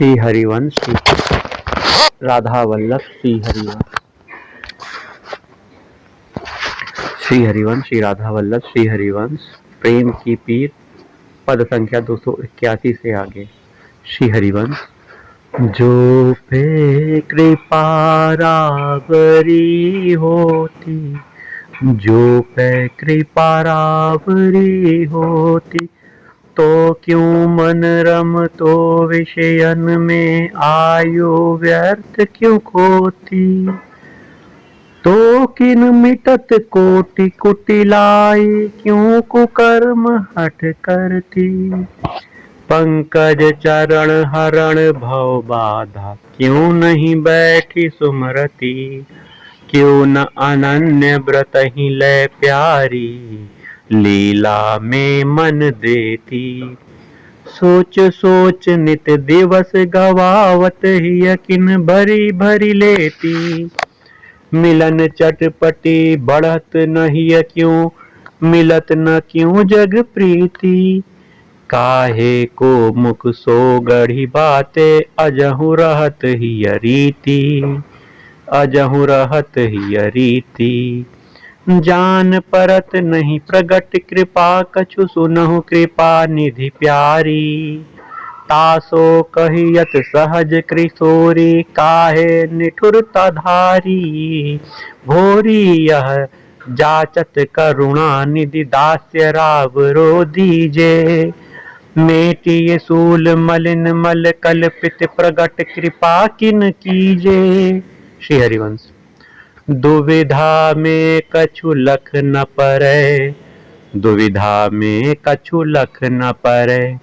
श्री हरिवंश श्री राधा वल्लभ श्री हरिवंश श्री राधा वल्लभ श्री हरिवंश प्रेम की पीर पद संख्या 281 से आगे। श्री हरिवंश। जो पे कृपा रावरी होती, जो पे कृपा रावरी होती, तो क्यों मन रम तो विषयन में आयु व्यर्थ क्यों खोती। तो किन मिटत कोटि कुटिलाई, क्यों कुकर्म हठ करती। पंकज चरण हरण भव बाधा, क्यों नहीं बैठी सुमरती। क्यों न अनन्य व्रत ही ले प्यारी, लीला में मन देती। सोच सोच नित दिवस गवावत ही यकिन भरी भरी लेती। मिलन चटपटी बढ़त नहीं क्यों, मिलत न क्यों जग प्रीति। काहे को मुख सो गढ़ी बाते, अजहु रहत ही रीति, अजहु रहत ही रीति। जान परत नहीं प्रगट कृपा, कछु सुनहु कृपा निधि प्यारी। तासो कहियत सहज किशोरी, काहे निठुरता धारी। भोरी यह जाचत करुणा निधि, दास्य राव रो दीजे। मेटिये सूल मलिन मल कल्पित, प्रगट कृपा किन कीजे। श्री हरिवंश। दुविधा में कछु लख न परै, दुविधा में कछु लख न परै।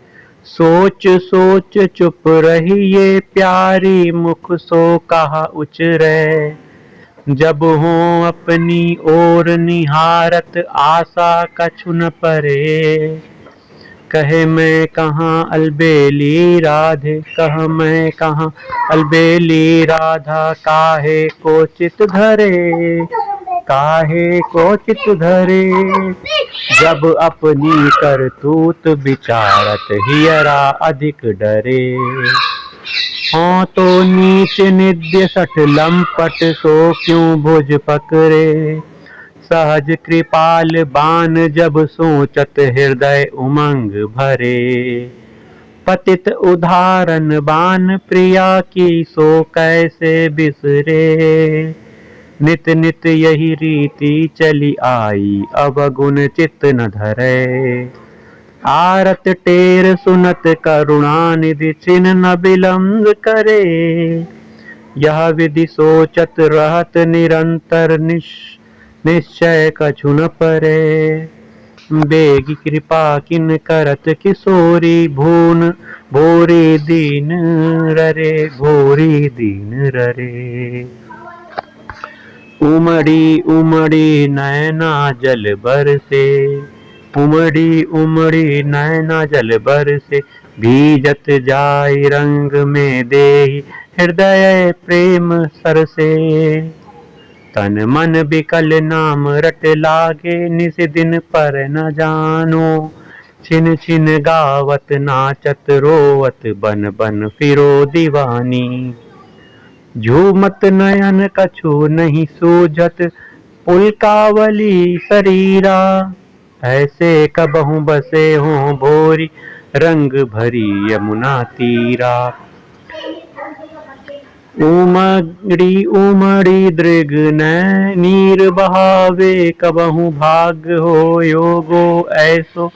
सोच सोच चुप रहिए प्यारी, मुख सो कहा उचरै। जब हो अपनी ओर निहारत, आशा कछु न परे। कहे मैं कहाँ अलबेली राधे, कह मैं कहाँ अलबेली राधा। काहे को चित धरे, काहे को चित धरे। जब अपनी करतूत विचारत, हियरा अधिक डरे। हाँ तो नीच निद्य सठ लंपट, सो क्यों भुज पकड़े। सहज कृपाल बान जब सोचत, हृदय उमंग भरे। पतित उदाहरण बान प्रिया की, सो कैसे बिसरे। नित नित यही रीति चली आई, अवगुण चित्त न धरे। आरत टेर सुनत करुणा निधि, छिन न विलंब करे। यह विधि सोचत रहत निरंतर, निश्चय कछु न परे। बेगी कृपा किन करत किशोरी, भून भोरी दीन ररे, भोरी दीन ररे। उमड़ी उमड़ी नैना जल बरसे, उमड़ी उमड़ी नैना जल बरसे। भीजत जाय रंग में देहि, हृदय प्रेम सरसे। तन मन बिकल नाम रट लागे, निस दिन पर न जानो। छिन छिन गावत नाचत रोवत, बन बन फिरो दीवानी। झूमत नयन कछु नहीं सूझत, पुलकावली शरीरा। ऐसे कबहु बसे हों भोरी, रंग भरी यमुना तीरा। उमड़ी उमड़ी दृग नीर बहावे, कबहु भाग हो योगो ऐसो,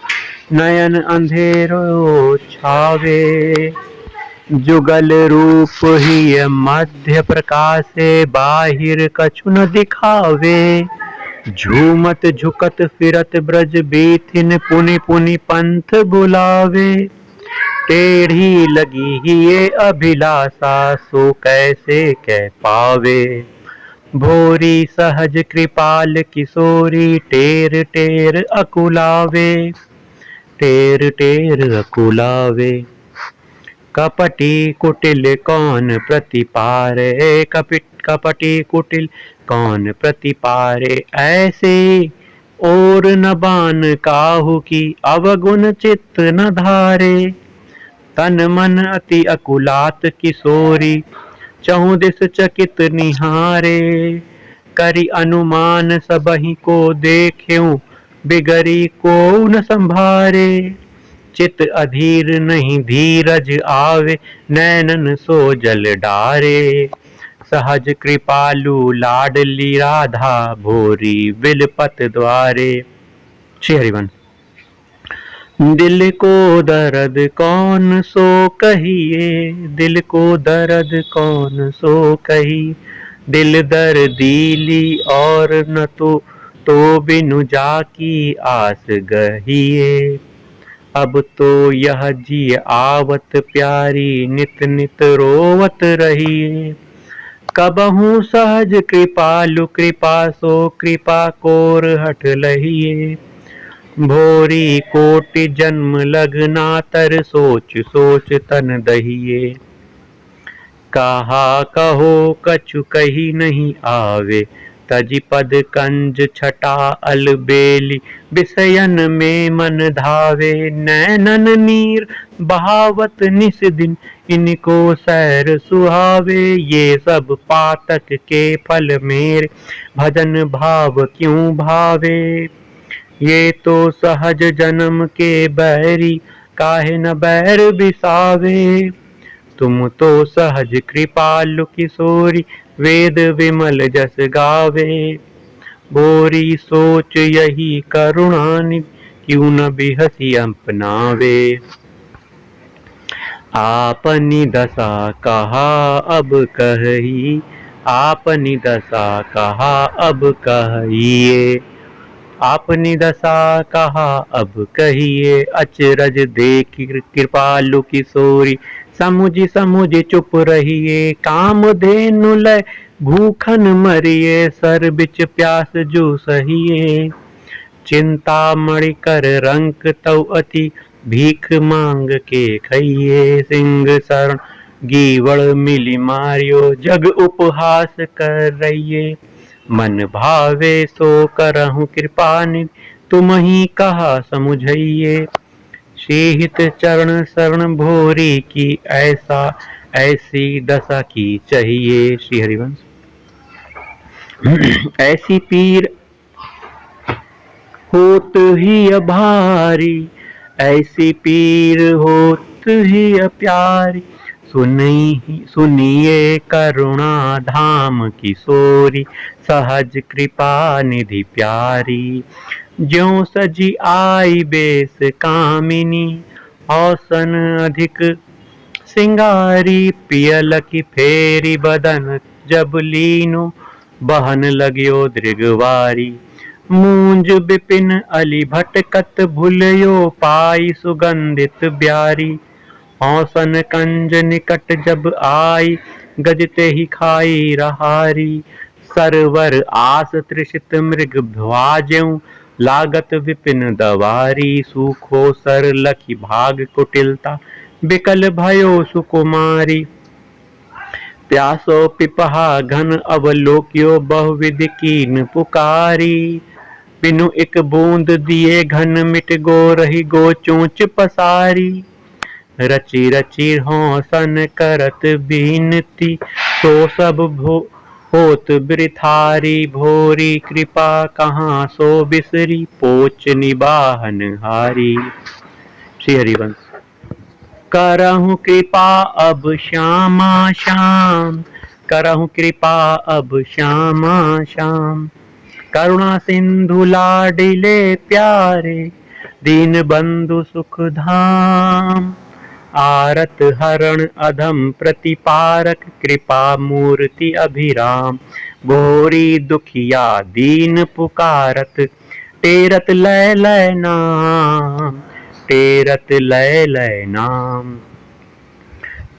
नयन अंधेरो छावे। जुगल रूप ही मध्य प्रकाशे, बाहिर कछु न दिखावे। झूमत झुकत फिरत ब्रज बीथिन, पुनि पुनि पंथ बुलावे। टेढ़ी लगी ही ये अभिलाषा, सो कैसे कह पावे। भोरी सहज कृपाल किशोरी, टेर टेर अकुलावे, टेर टेर अकुलावे। कपटी कुटिल कौन प्रतिपारे, कपटी कुटिल कौन प्रतिपारे। ऐसे और न बान काहू की, अवगुण चित्त न धारे। तन मन अति अकुलात किशोरी, चहुँ दिस चकित निहारे। करि अनुमान सबहि को देख्यूं, बिगरी को न संभारे। चित अधीर नहीं धीरज आवे, नैनन सो जल डारे। सहज कृपालु लाडली राधा, भोरी बिलपत द्वारे। श्री हरिवंश। दिल को दर्द कौन सो कहिए, दिल को दर्द कौन सो कही। दिल दर्दीली और न तो बिनु जाकी आस गहिए। अब तो यह जी आवत प्यारी, नित नित रोवत रहिए। कबहू सहज कृपालु कृपा सो, कृपा कोर हट लहिए। भोरी कोटि जन्म लगना तर, सोच सोच तन दहिए। कहा कहो कछु कही नहीं आवे, तजि पद कंज छटा अलबेली। विषयन में मन धावे, नैनन नीर बहावत निस दिन। इनको सैर सुहावे, ये सब पातक के फल मेरे। भजन भाव क्यों भावे, ये तो सहज जन्म के बैरी। काहे न बैर बिसावे, तुम तो सहज कृपालु किशोरी। वेद विमल जस गावे, गोरी सोच यही करुणानिधि। क्यों न बिहसी अपनावे। आपनी दशा कहा अब कही, आपनी दशा कहा अब कहिए। आपनी दशा कहा अब कहिए, अचरज देखी कृपालु किशोरी। समुझ समुझ चुप रहिए, कामधेनु लय भूखन मरिए। सर बिच प्यास जो सहिए, चिंता मणि कर रंक तव अति। भीख मांग के खइए, सिंह शरण गीवड़ मिली मारियो। जग उपहास कर रहिए, मन भावे सो करहु कृपानिधि। तुम ही कहा समुझइए, श्रीहित चरण शरण भोरी की। ऐसी दशा की चाहिए। श्री हरिवंश। ऐसी पीर होत ही भारी, ऐसी पीर होत ही प्यारी। सुनिए करुणा धाम किशोरी, सहज कृपा निधि प्यारी। ज्यों सजी आई बेस कामिनी, औसन अधिक सिंगारी। पियल की फेरी बदन जब लीनो, बहन लगियो दृगवारी। मूंज बिपिन अली भटकत, भूलयो पाई सुगंधित ब्यारी। औसन कंज निकट जब आई, गजते ही खाई रहारी। सरवर आस त्रिषित मृग ध्वाज्यों, लागत विपिन दवारी। सूखो सर लखी भाग कुटिलता, बिकल भयो सुकुमारी। प्यासो पिपहा घन अवलोक्यो, बहुविधि कीन पुकारी। बिनु एक बूंद दिए घन मिट गो, रही गो चोंच पसारी। रची रची हौसन करत बीनती, तो सब होत बिरथारी। भोरी कृपा कहाँ सो बिसरी, पोच निबाहन हारी। श्री हरिवंश। करहु कृपा अब श्यामा श्याम, करहु कृपा अब श्यामा श्याम। करुणा सिंधु लाडिले प्यारे, दीन बंधु सुख धाम। आरत हरण अधम प्रतिपारक, कृपा मूर्ति अभिराम। भोरी दुखिया दीन पुकारत, टेरत लय लय नाम। टेरत लय लय नाम।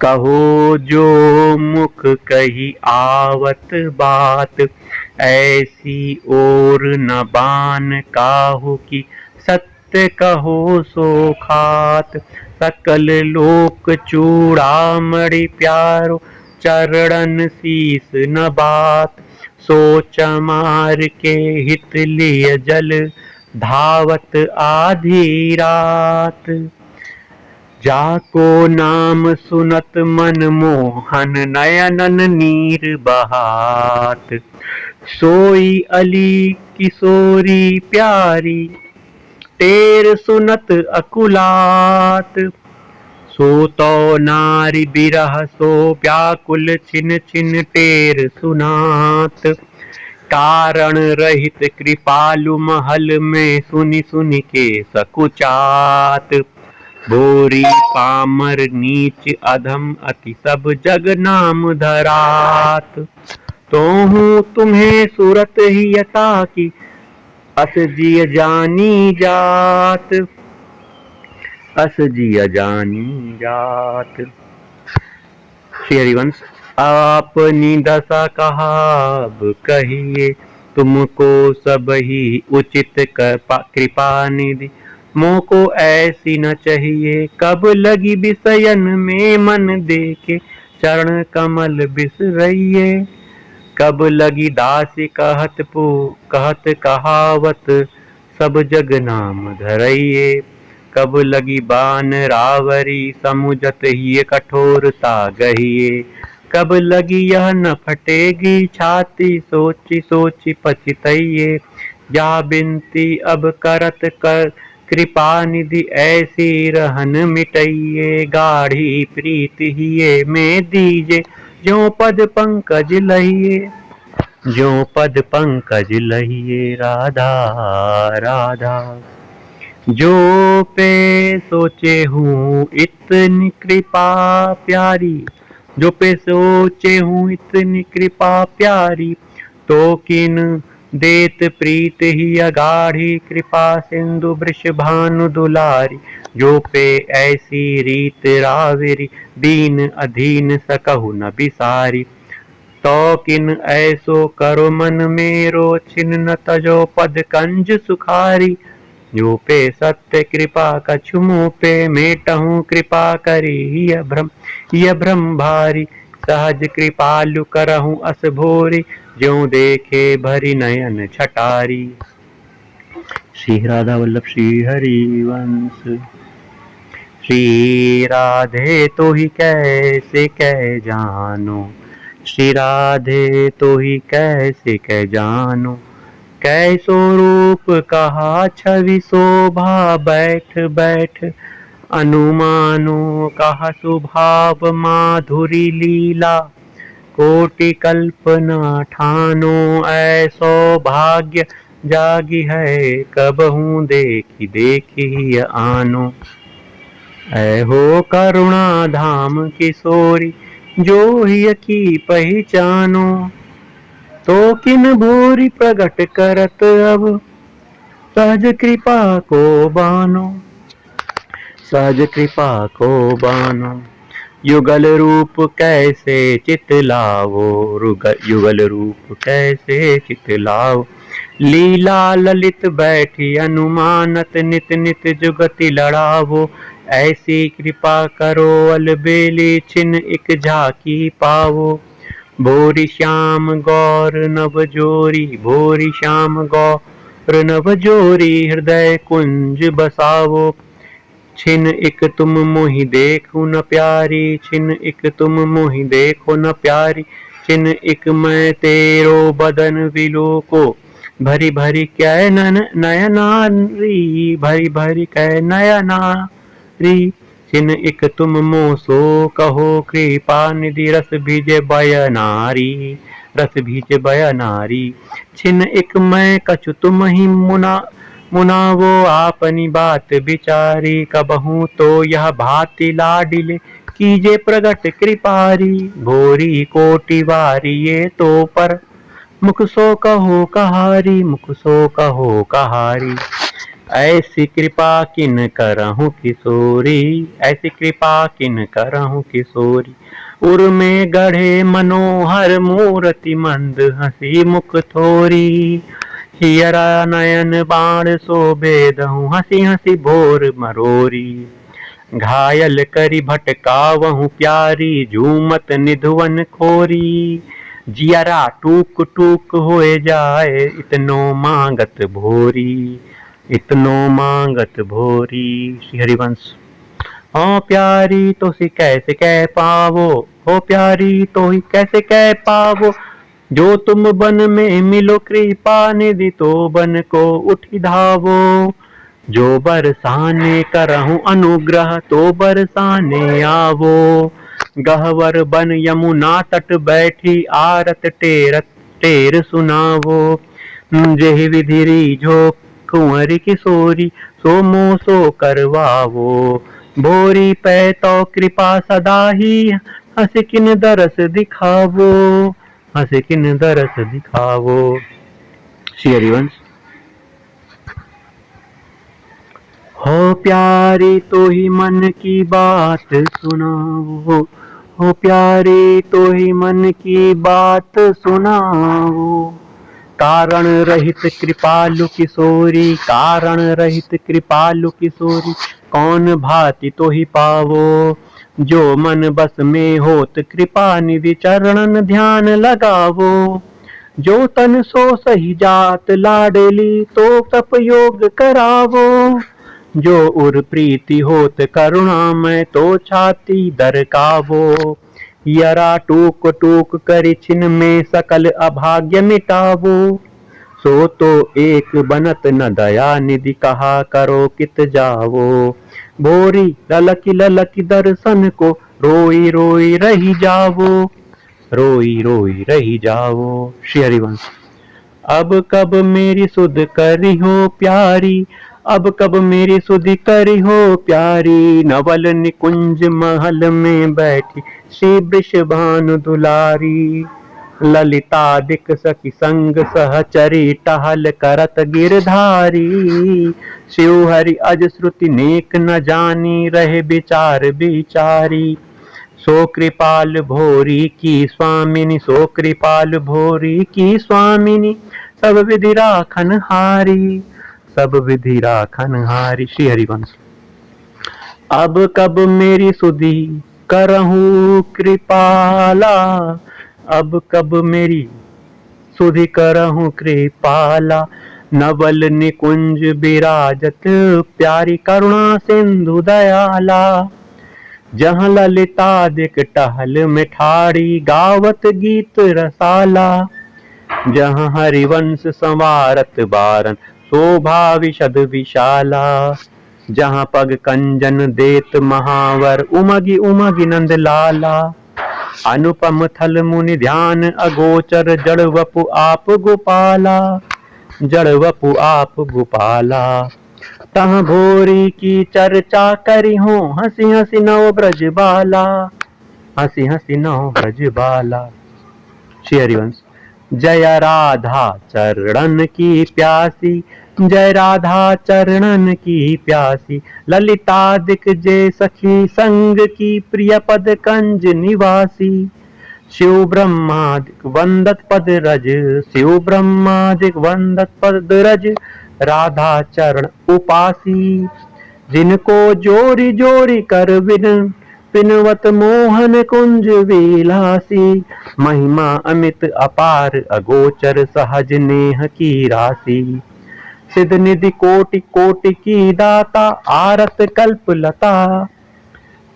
कहो जो मुख कही आवत बात, ऐसी ओर न बान काहू की। सत्य कहो सो खात, सकल लोक चूड़ामणि प्यारो। चरणन शीस न बात, सोच मार के हित लिय जल। धावत आधी रात, जाको नाम सुनत मन मोहन नयनन नीर बहात। सोई अली किशोरी प्यारी टेर सुनत अकुलात। सो तो नारी बिरह सो व्याकुल छिन छिन टेर सुनात। कारण रहित कृपालु महल में सुनि सुनि के सकुचात। भोरी पामर नीच अधम अति सब जग नाम धरात। तो हूँ तुम्हें सूरत ही यता की अस जिय जानी जात। अस जिय जानी जात। श्री हरिवंश। अपनी दशा कहाब कहिए तुमको सब ही उचित कृपा निधि। मोको ऐसी न चाहिए कब लगी विषयन में मन देके चरण कमल बिसरइए। कब लगी दासी कहत कहावत सब जग नाम धरइए। कब लगी बान रावरी समुझत ही कठोरता गहिए। कब लगी यह न फटेगी छाती सोची सोची पछतइए। या बिनती अब करत कर कृपा निधि ऐसी रहन मिटइए। गाढ़ी प्रीति हिये में दीजे ज्यों पद पंकज लहिए। ज्यों पद पंकज लहिए राधा राधा। जो पे सोचे हूँ इतनी कृपा प्यारी। जो पे सोचे हूँ इतनी कृपा प्यारी। तो किन देत प्रीत ही अगाढ़ी कृपा सिंधु वृष भानु दुलारी। जो पे ऐसी रीत राविरी दीन अधीन सकहु न बिसारी। तो किन ऐसो करो मन मेरो छिन न तजो पद कंज सुखारी। जो पे सत्य कृपा कछु मुँह पे मेटहूँ कृपा करी यह भ्रम भारी। सहज कृपालु करहूँ अस भोरी ज्यों देखे भरी नयन छटारी। श्री राधा वल्लभ श्री हरिवंश। श्री राधे तो ही कैसे कह जानो। श्री राधे तो ही कैसे कह जानो। कैसो रूप कहा छवि शोभा बैठ बैठ अनुमानो। कहा स्वभाव माधुरी लीला कोटि कल्पना ठानो। ऐसो भाग्य जागी है कबहूँ देखी देखी आनो। ऐहो करुणा धाम किशोरी जो ही की पहचानो। तो किन भूरी प्रगट करत अब सहज कृपा को बानो। सहज कृपा को बानो। युगल रूप कैसे चितलावो। युगल रूप कैसे चितलावो। लीला ललित बैठी अनुमानत नित नित जुगति लड़ावो। ऐसी कृपा करो अलबेली छिन एक झाकी पावो। भोरी श्याम गौर नवजोरी। भोरी श्याम गौर नवजोरी हृदय कुंज बसावो। छिन एक तुम मोहि देखो न प्यारी। छिन एक तुम मोहि देखो न प्यारी। छिन एक मैं तेरो बदन विलोको भरी भरी कै नयनारी। भरी भरी कै नयनारी। छिन एक तुम मोसो कहो कृपा निधि रस भीजे बयनारी। रस भीजे बयनारी। छिन एक मैं कछु तुम ही मुनावो आपनी बात विचारी। कबहूँ तो यह भांति लाडिले कीजे प्रगट कृपारी। भोरी कोटि वारी ये तो पर मुख सो कहो कहारी। मुख सो कहो कहारी। ऐसी कृपा किन करहूँ किशोरी। ऐसी कृपा किन करहूँ किशोरी। उर में गढ़े मनोहर मूर्ति मंद हंसी मुख थोरी। हियरा नयन बाण शोभे दहूँ हंसी हंसी भोर मरोरी। घायल करी भटकावहूँ प्यारी झूमत निधुवन खोरी। जियरा टूक टूक होए जाए इतनो मांगत भोरी। इतनो मांगत भोरी। श्री हरिवंश। हो प्यारी तो सी कैसे कह पावो, हो प्यारी तो ही कैसे कह पावो, जो तुम बन में मिलो कृपा निधि तो बन को उठी धावो। जो बरसाने करहूं अनुग्रह तो बरसाने आवो, गहवर बन यमुना तट बैठी आरत टेरत टेर सुनावो। जेहि विधि रीझो कुंवरी किशोरी, सो मोह सो करवावो। भोरी पै तो कृपा सदा ही, हंस किन दरस दिखावो, हंस किन दरस दिखावो। श्री हरिवंश। हो प्यारी तो ही मन की बात सुनाओ, हो प्यारी तो ही मन की बात सुनाओ। कारण रहित कृपालु किशोरी, कारण रहित कृपालु किशोरी, कौन भांति तो ही पावो। जो मन बस में होत कृपा निधि चरणन ध्यान लगावो। जो तन सो सही जात लाडली, तो तप योग करावो। जो उर प्रीति होत करुणा में, तो छाती दरकावो। यरा टूक टूक करि छिन में सकल अभाग्य मिटावो। सो तो एक बनत न दया निधि, कहा करो कित जावो। भोरी ललकी ललकी दर्शन को, रोई रोई रही जावो, रोई रोई रही जावो। श्री हरिवंश। अब कब मेरी सुध करी हो प्यारी, अब कब मेरी सुधि करी हो प्यारी, नवल निकुंज महल में बैठी श्री वृषभानु दुलारी। ललितादिक सखी संग सहचरी, टहल करत गिरधारी। शिव हरि अज श्रुति नेक न जानी, रहे विचार विचारी। सो कृपाल भोरी की स्वामिनी, सो कृपाल भोरी की स्वामिनी, सब विधि राखन हारी, सब विधि राखन हारी। श्री हरिवंश। अब कब मेरी सुधि करहूं कृपाला, अब कब मेरी सुधि करहूं कृपाला। नवल निकुंज विराजत प्यारी, करुणा सिंधु दयाला। जहाँ ललितादिक टहल में ठाड़ी, गावत गीत रसाला। जहाँ हरिवंश संवारत बारन, शोभा विशद विशाला। जहाँ पग कंजन देत महावर, उमगी उमगी नंद लाला। अनुपम थल मुनि ध्यान अगोचर, जड़ वपु आप गोपाला, जड़ वपु आप गोपाला। तहाँ भोरी की चर्चा करी हो, हंसी हंसी नव ब्रज बाला, हंसी हंसी नव ब्रज बाला। श्री हरिवंश। जय राधा चरणन की प्यासी, जय राधा चरणन की प्यासी। ललितादिक जय सखी संग की, प्रिय पद कंज निवासी। शिव ब्रह्मादिक वंदत पद रज, शिव ब्रह्मादिक वंदत पद रज। राधा चरण उपासी, जिनको जोरी जोरी कर विन, पिनवत मोहन कुंज विलासी। महिमा अमित अपार अगोचर, सहज नेह की राशि। सिद्ध निधि कोटि कोटि की दाता, आरत कल्प लता,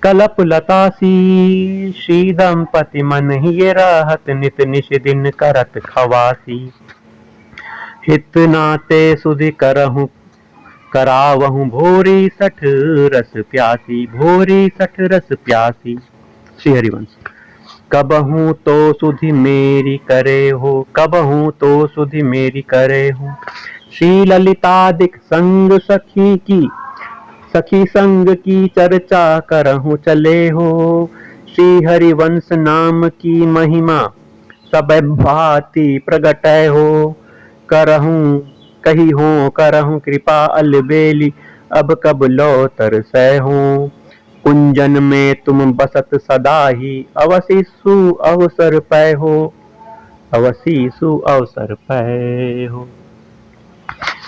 कलप लतासी। श्री दंपति मन ही रहत, नित निश दिन करत खवासी। हित नाते सुधि करहूं करावहूं, भोरी सठ रस प्यासी, भोरी सठ रस प्यासी। श्री हरिवंश। कबहूं तो सुधि मेरी करे हो, कबहूं तो सुधि मेरी करे हो। श्री ललितादिक संग सखी की, सखी संग की चर्चा करहूं चले हो। श्री हरिवंश नाम की महिमा, सब भांति प्रगट हो। करहूं कही हो करहूं कृपा अलबेली, अब कब लौतर सह हो। कुंजन में तुम बसत सदा ही, अवसि सु अवसर पै हो, अवसि सु अवसर पै हो।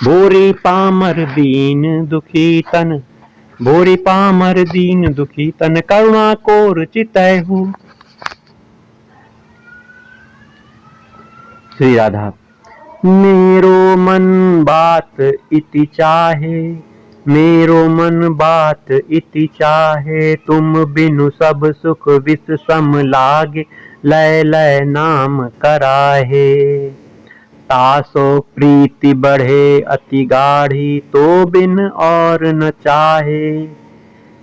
भोरी पामर दीन दुखी तन, भोरी पामर दीन दुखी तन, करुणा कोर चितै हो। श्री राधा। मेरो मन बात इति चाहे, मेरो मन बात इति चाहे, तुम बिनु सब सुख विष सम लागे, लय लय नाम कराहे। तासो प्रीति बढ़े अति गाढ़ी, तो बिन और न चाहे।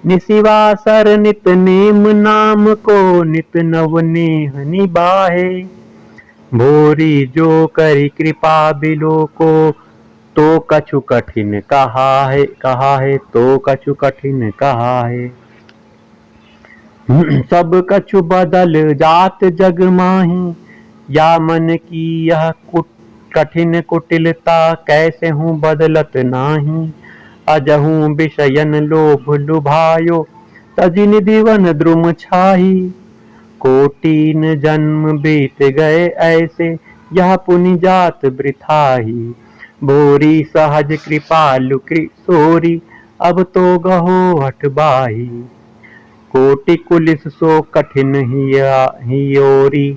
निशिवासर नित नेम नाम को, नित नव नेह निबाहे। भोरी जो करी कृपा बिलो को, तो कछु कठिन कहा है तो कछु कठिन कहा है। सब कछु बदल जात जग माही, या मन की यह कठिन कुटिलता, कैसे हूँ बदलत नाही। अजहूँ विषयन लोभ लुभायो, तजि निधिवन द्रुम छाही। कोटिन जन्म बीत गए ऐसे, यह पुनि जात वृथाही। भोरी सहज कृपालु किशोरी, अब तो गहो हठबाही। कोटि कुलिस सो कठिन हियोरी,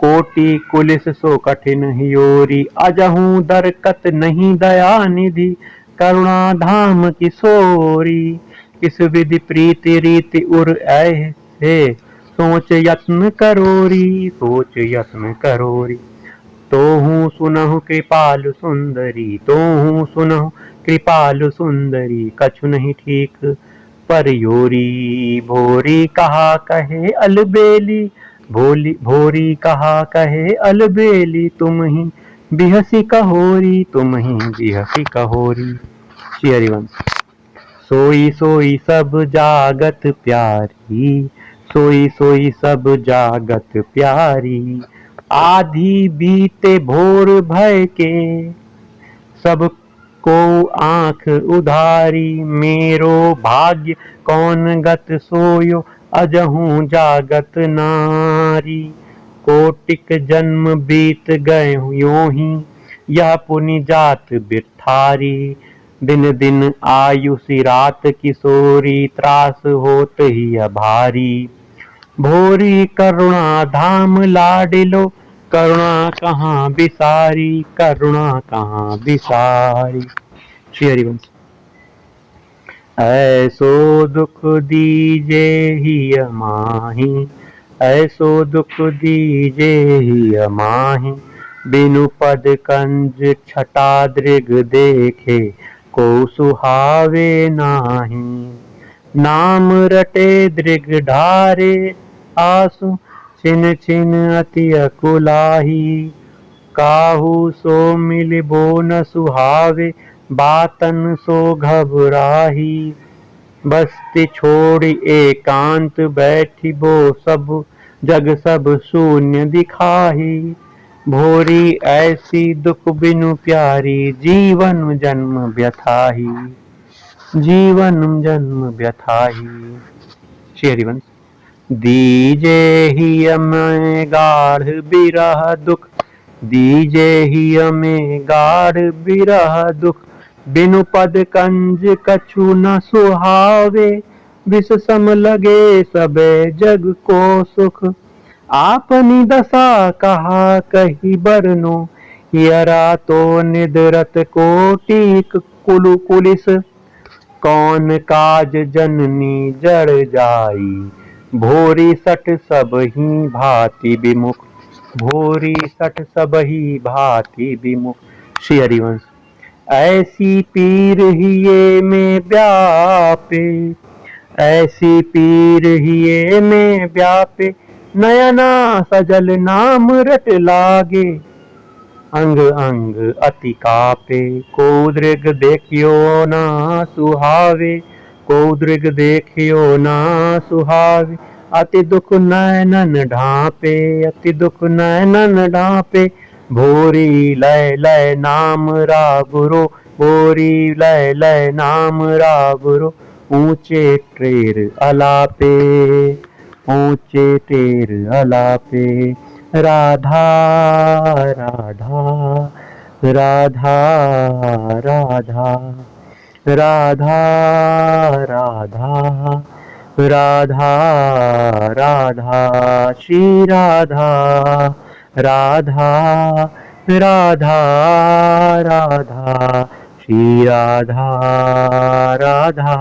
कोटि कुलिस सो कठिन हियोरी। अजहूँ दरकत नहीं दया निधि, करुणा धाम किशोरी। किस विधि प्रीति रीति उर ऐसे, सोच यत्न करोरी, सोच यत्न करोरी। तो हूँ सुनहु कृपालु सुंदरी, तो हूँ सुनहु कृपालु सुंदरी। कछु नहीं ठीक पर योरी, भोरी कहा कहे अलबेली, भोरी कहा कहे अलबेली। तुम ही बिहसी कहोरी, तुम ही बिहसी कहोरी। श्री हरिवंश। सोई सोई सब जागत प्यारी, सोई सोई सब जागत प्यारी। आधी बीते भोर भय के, सब को आँख उधारी। मेरो भाग्य कौन गत सोयो, अजहूँ जागत नारी। कोटिक जन्म बीत गए यों ही, यह पुनि जात बिरथारी। दिन दिन आयुषी रात किशोरी, त्रास होत ही अभारी। भोरी करुणा धाम लाडिलो, करुणा कहाँ बिसारी, करुणा कहाँ बिसारी। श्री हरिवंश। ऐसो दुख दीजे ही माही, ऐसो दुख दीजे ही माही। बिनु पद कंज छटा दृग देखे, को सुहावे नाही। नाम रटे दृग ढारे, आसु छिन छिन अति अकुलाही। काहू सो मिलिबो न सुहावे, बातन सो घबराही। बस्ती छोड़ी एकांत बैठिबो, सब जग सब शून्य दिखाही। भोरी ऐसी दुख बिनु प्यारी, जीवन जन्म व्यथाही, जीवन जन्म व्यथाही। श्री हरिवंश। दीजे ही हमें गाढ़ बिरह दुख, दीजे ही हमें गाढ़ बिरह दुख। बिनु पद कंज कछु न सुहावे, विष सम लगे सबे जग को सुख। आपनी दशा कहा कही बरनो, यरा तो निदरत कोटि कुलु कुलिस। कौन काज जननी जड़ जाई, भोरी सठ सब ही भांति विमुख, भोरी सठ सब ही भांति विमुख। श्री हरिवंश। ऐसी पीर हिये में व्यापे, ऐसी पीर हिये में व्यापे। नयना सजल नाम रट लागे, अंग अंग अति कापे। को दृग देखियो ना सुहावे, को दृग देखियो ना सुहावे। अति दुख नैनन ढांपे, अति दुख नैनन ढांपे। भोरी लय लय नाम रागुरो, भोरी लय लय नाम रागुरो। ऊंचे टेर अलापे, ऊंचे टेर अलापे। राधा राधा राधा राधा राधा राधा राधा राधा। श्री राधा राधा राधा राधा। श्री राधा राधा